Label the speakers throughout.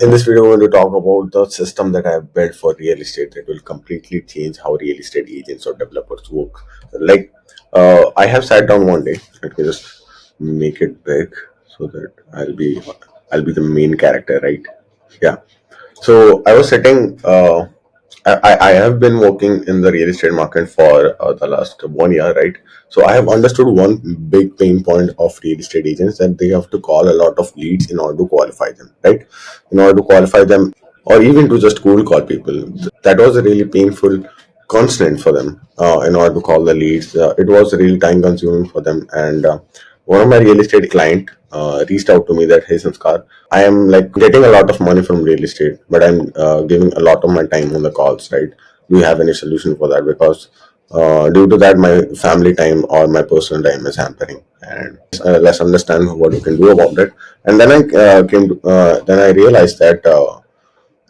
Speaker 1: In this video, we're going to talk about the system that I have built for real estate that will completely change how real estate agents or developers work. I have sat down one day. Let me just make it big so that I'll be the main character, right? Yeah. So I was sitting. I have been working in the real estate market for the last 1 year, right? So I have understood one big pain point of real estate agents that they have to call a lot of leads in order to qualify them, right? In order to qualify them, or even to just cold call people. That was a really painful constant for them in order to call the leads. It was really time consuming for them, and one of my real estate client reached out to me that, hey Sanskar, I am like getting a lot of money from real estate, but I'm giving a lot of my time on the calls, right? Do you have any solution for that? Because due to that, my family time or my personal time is hampering, and let's understand what we can do about it. And then then I realized that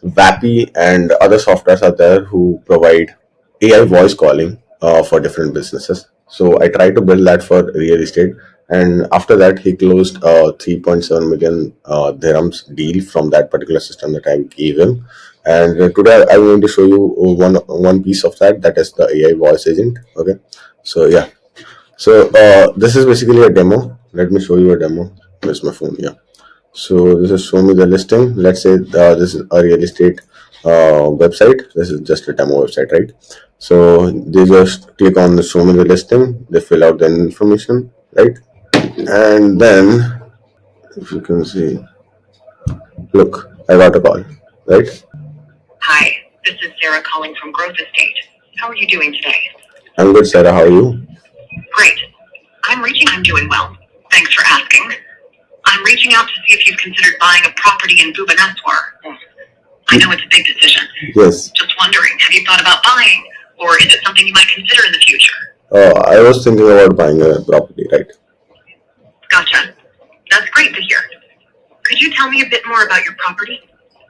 Speaker 1: Vappy and other softwares are there who provide AI voice calling for different businesses. So I tried to build that for real estate, and after that, he closed a 3.7 million dirhams deal from that particular system that I gave him. And today I'm going to show you one piece of that. That is the AI voice agent. Okay, so yeah, so this is basically a demo. Let me show you a demo. Where's my phone? Yeah. So this is show me the listing. Let's say this is a real estate website. This is just a demo website, right? So they just click on the show me the listing. They fill out the information, right? And then if you can see, look, I got a call, right?
Speaker 2: Hi, this is Sarah calling from Growth Estate. How are you doing today?
Speaker 1: I'm good, Sarah. How are you?
Speaker 2: Great. I'm doing well. Thanks for asking. I'm reaching out to see if you've considered buying a property in Bhubaneswar. I know it's a big decision.
Speaker 1: Yes.
Speaker 2: Just wondering, have you thought about buying, or is it something you might consider in the future?
Speaker 1: I was thinking about buying a property, right?
Speaker 2: Gotcha. That's great to hear. Could you tell me a bit more about your property?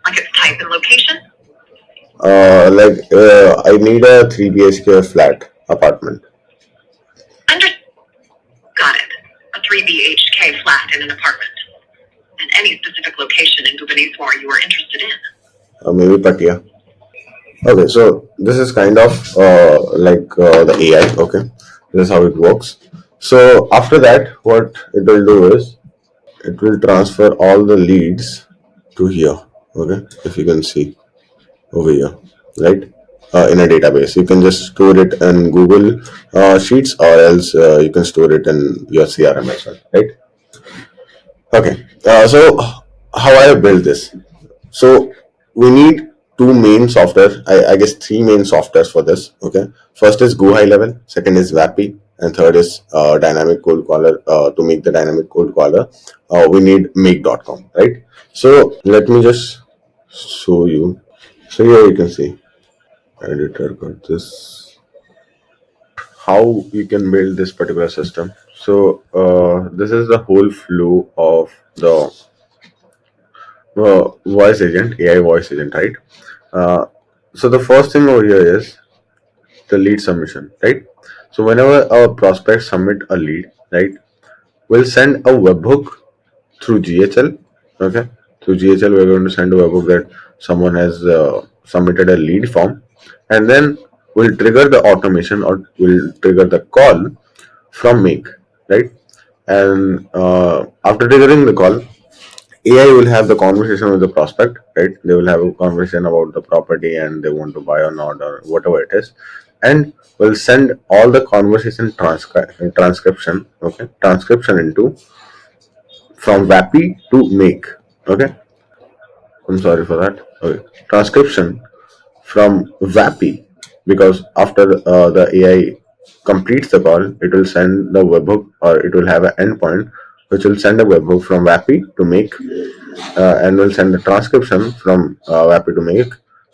Speaker 2: Like its type and location?
Speaker 1: I need a 3 BHK flat apartment.
Speaker 2: Under Got it. A 3 BHK flat in an apartment. And any specific location in Bhubaneswar you are interested in?
Speaker 1: Maybe Patia. Okay, so this is kind of the AI. Okay, this is how it works. So after that, what it will do is it will transfer all the leads to here. Okay, if you can see over here, right? In a database, you can just store it in Google Sheets, or else you can store it in your CRM as well, right? Okay, so how I built this? So we need two main software. I guess three main softwares for this. Okay, first is Go High Level, second is Vappy, and third is Dynamic Cold Caller. To make the Dynamic Cold Caller, we need Make.com, right? So let me just show you. So here you can see editor got this. How you can build this particular system. So this is the whole flow of the voice agent, AI voice agent, right? Uh, so the first thing over here is the lead submission, right? So whenever a prospect submit a lead, right, we'll send a webhook through GHL. Okay, through GHL we're going to send a webhook that someone has submitted a lead form, and then we'll trigger the automation, or we'll trigger the call from Make, right? And after triggering the call, AI will have the conversation with the prospect, right? They will have a conversation about the property and they want to buy or not, or whatever it is, and will send all the conversation transcription, okay, transcription into from Vappy to Make. Okay, I'm sorry for that. Okay, transcription from Vappy, because after the AI completes the call, it will send the webhook, or it will have an endpoint which will send a webhook from Vappy to Make, and will send the transcription from Vappy to Make,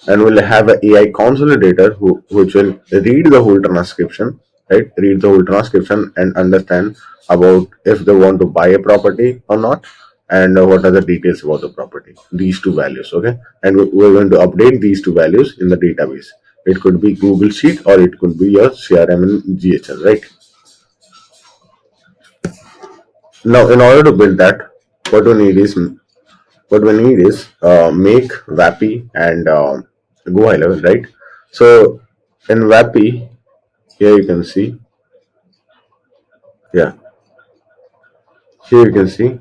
Speaker 1: and will have an AI consolidator which will read the whole transcription, right? Read the whole transcription and understand about if they want to buy a property or not, and what are the details about the property. These two values, okay? And we're going to update these two values in the database. It could be Google Sheet, or it could be your CRM and GHL, right? Now, in order to build that, what we need is what we need is make Vappy and go high level, right? So in Vappy, here you can see, yeah, here you can see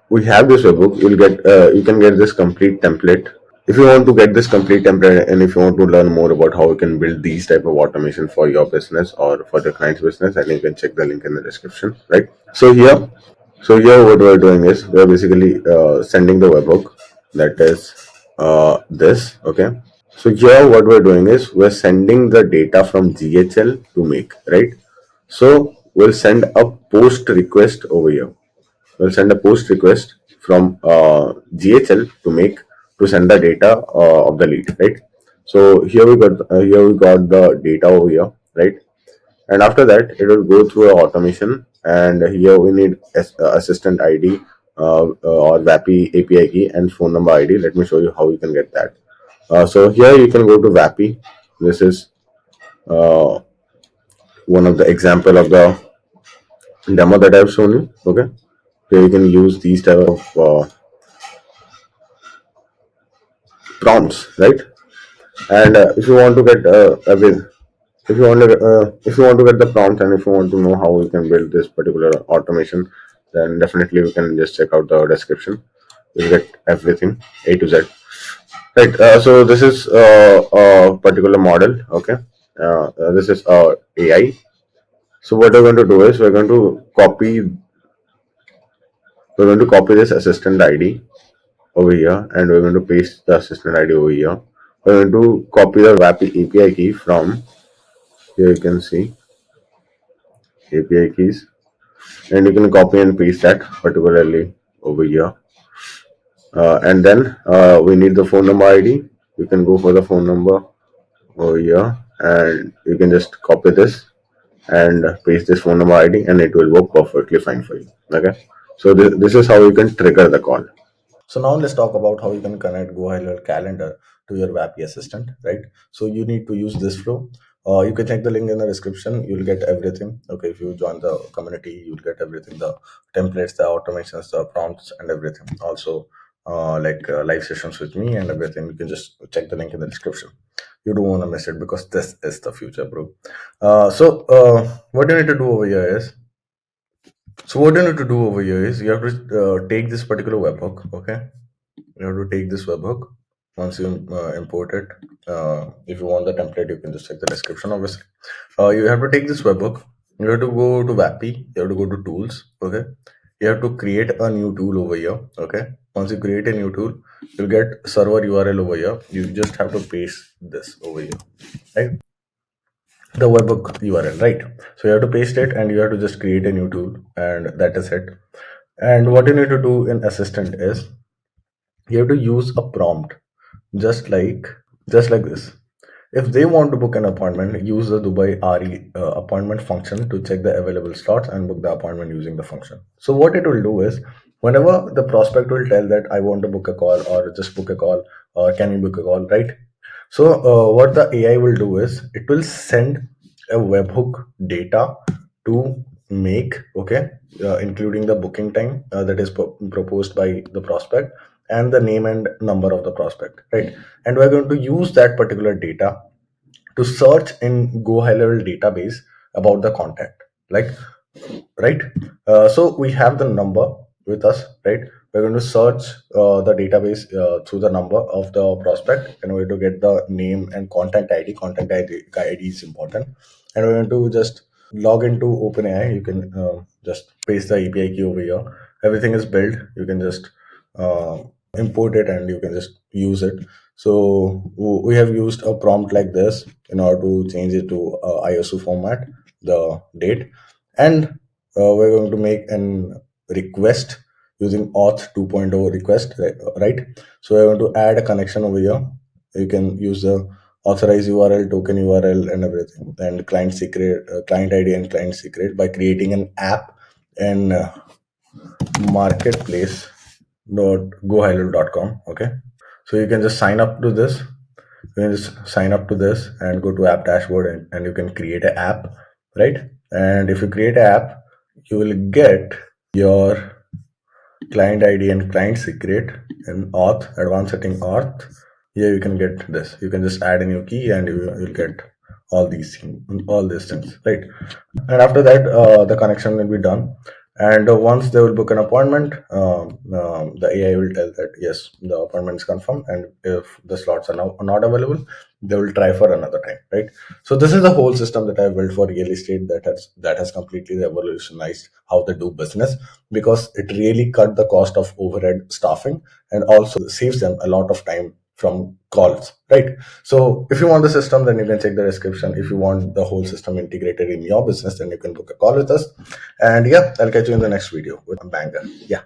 Speaker 1: we have this webhook. You'll get you can get this complete template. If you want to get this complete template and if you want to learn more about how you can build these type of automation for your business or for the client's business, then you can check the link in the description, right? So here what we're doing is we're basically sending the webhook, that is this, okay? So here what we're doing is we're sending the data from GHL to make, right? So we'll send a post request over here. We'll send a post request from GHL to make to send the data of the lead, right? So here we got the data over here, right? And after that it will go through a automation, and here we need assistant ID or Vappy API key and phone number ID. Let me show you how you can get that. So here you can go to Vappy. This is uh, one of the example of the demo that I've shown you. Okay, here you can use these type of prompts, right? And if you want to get if you want to get the prompt, and if you want to know how you can build this particular automation, then definitely you can just check out the description. You'll get everything A to Z. Right. So this is a particular model. Okay. This is AI. So what we're going to do is we're going to copy this assistant ID over here, and we're going to paste the assistant ID over here. We're going to copy the Vappy API key from here. You can see API keys, and you can copy and paste that particularly over here. And then we need the phone number ID. You can go for the phone number over here, and you can just copy this and paste this phone number ID, and it will work perfectly fine for you. Okay, so this is how you can trigger the call. So now let's talk about how you can connect GoHello calendar to your Vappy assistant, right? So you need to use this flow. You can check the link in the description. You'll get everything. Okay, if you join the community, you'll get everything: the templates, the automations, the prompts, and everything. Also, live sessions with me and everything. You can just check the link in the description. You don't want to miss it because this is the future, bro. What you need to do over here is what you need to do over here is you have to take this particular webhook, okay? You have to take this webhook once you import it. If you want the template, you can just check the description, obviously. You have to take this webhook. You have to go to Vappy. You have to go to tools, okay? You have to create a new tool over here, okay? Once you create a new tool, you'll get server URL over here. You just have to paste this over here, right? The webhook URL, right? So you have to paste it, and you have to just create a new tool, and that is it. And what you need to do in Assistant is you have to use a prompt, just like this. If they want to book an appointment, use the Dubai RE appointment function to check the available slots and book the appointment using the function. So what it will do is, whenever the prospect will tell that I want to book a call or just book a call or can you book a call, right? So what the AI will do is it will send a webhook data to make, okay, including the booking time that is proposed by the prospect and the name and number of the prospect, right? And we're going to use that particular data to search in Go High Level database about the contact, like, right? So we have the number with us, right? We're going to search the database through the number of the prospect, and we're going to get the name and contact ID. Contact ID is important, and we're going to just log into OpenAI. You can just paste the API key over here. Everything is built. You can just uh, import it, and you can just use it. So we have used a prompt like this in order to change it to ISO format, the date, and we're going to make an request using auth 2.0 request, right? So we're going to add a connection over here. You can use the authorize URL, token URL, and everything, and client secret, client ID, and client secret by creating an app in marketplace.gohilo.com. Okay, so you can just sign up to this. You can just sign up to this and go to app dashboard, and you can create an app, right? And if you create an app, you will get your
Speaker 3: client ID and client secret and auth, advanced setting auth. Here you can get this. You can just add a new key and you'll get all these things, right? And after that, the connection will be done. And once they will book an appointment, the AI will tell that yes, the appointment is confirmed, and if the slots are now not available, they will try for another time, right? So this is the whole system that I built for real estate that has completely revolutionized how they do business, because it really cut the cost of overhead staffing and also saves them a lot of time from calls, right? So if you want the system, then you can check the description. If you want the whole system integrated in your business, then you can book a call with us. And yeah, I'll catch you in the next video with a banger. Yeah.